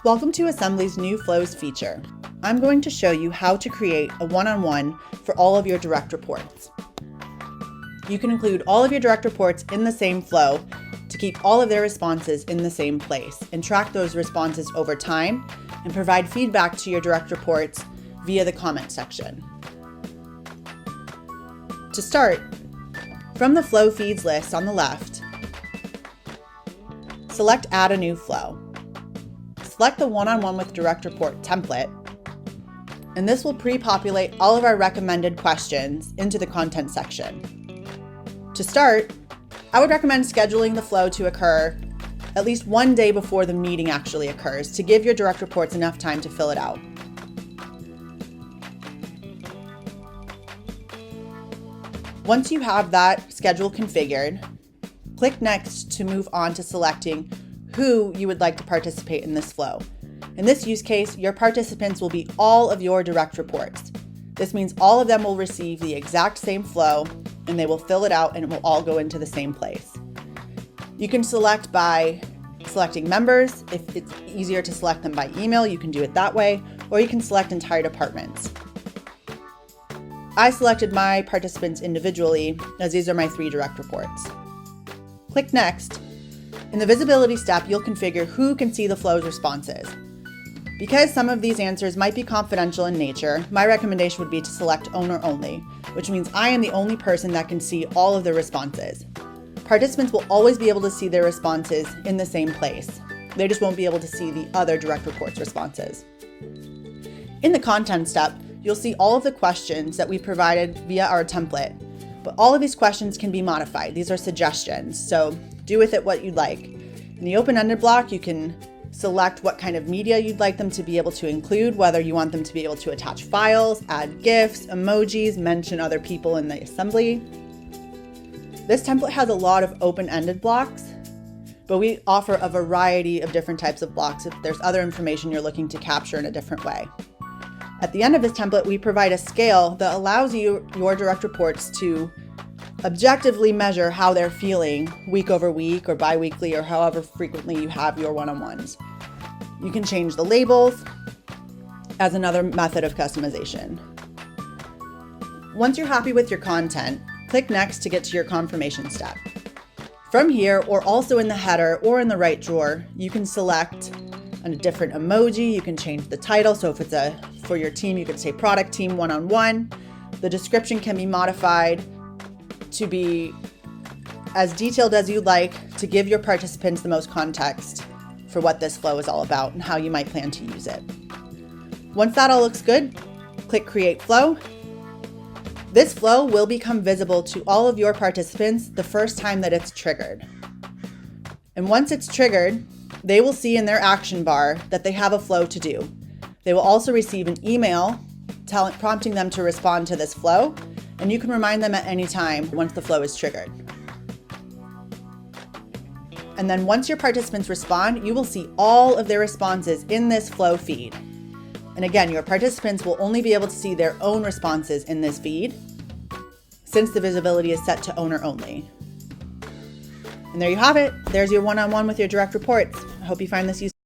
Welcome to Assembly's new Flows feature. I'm going to show you how to create a one-on-one for all of your direct reports. You can include all of your direct reports in the same flow to keep all of their responses in the same place and track those responses over time and provide feedback to your direct reports via the comment section. To start, from the flow feeds list on the left, select Add a new flow. Select the one-on-one with direct report template, and this will pre-populate all of our recommended questions into the content section. To start, I would recommend scheduling the flow to occur at least one day before the meeting actually occurs to give your direct reports enough time to fill it out. Once you have that schedule configured, click Next to move on to selecting who you would like to participate in this flow. In this use case, your participants will be all of your direct reports. This means all of them will receive the exact same flow and they will fill it out and it will all go into the same place. You can select by selecting members. If it's easier to select them by email, you can do it that way, or you can select entire departments. I selected my participants individually as these are my 3 direct reports. Click Next. In the visibility step, you'll configure who can see the flow's responses. Because some of these answers might be confidential in nature, my recommendation would be to select owner only, which means I am the only person that can see all of the responses. Participants will always be able to see their responses in the same place. They just won't be able to see the other direct reports responses. In the content step, you'll see all of the questions that we provided via our template, but all of these questions can be modified. These are suggestions, so do with it what you'd like. In the open-ended block, you can select what kind of media you'd like them to be able to include, whether you want them to be able to attach files, add GIFs, emojis, mention other people in the assembly. This template has a lot of open-ended blocks, but we offer a variety of different types of blocks if there's other information you're looking to capture in a different way. At the end of this template, we provide a scale that allows your direct reports to objectively measure how they're feeling week over week or bi-weekly or however frequently you have your one-on-ones. You can change the labels as another method of customization. Once you're happy with your content, click Next to get to your confirmation step. From here, or also in the header or in the right drawer, you can select a different emoji. You can change the title. So if it's for your team, you could say product team one-on-one. The description can be modified to be as detailed as you'd like to give your participants the most context for what this flow is all about and how you might plan to use it. Once that all looks good, click Create Flow. This flow will become visible to all of your participants the first time that it's triggered. And once it's triggered, they will see in their action bar that they have a flow to do. They will also receive an email prompting them to respond to this flow, and you can remind them at any time once the flow is triggered. And then once your participants respond, you will see all of their responses in this flow feed. And again, your participants will only be able to see their own responses in this feed since the visibility is set to owner only. And there you have it. There's your one-on-one with your direct reports. I hope you find this useful.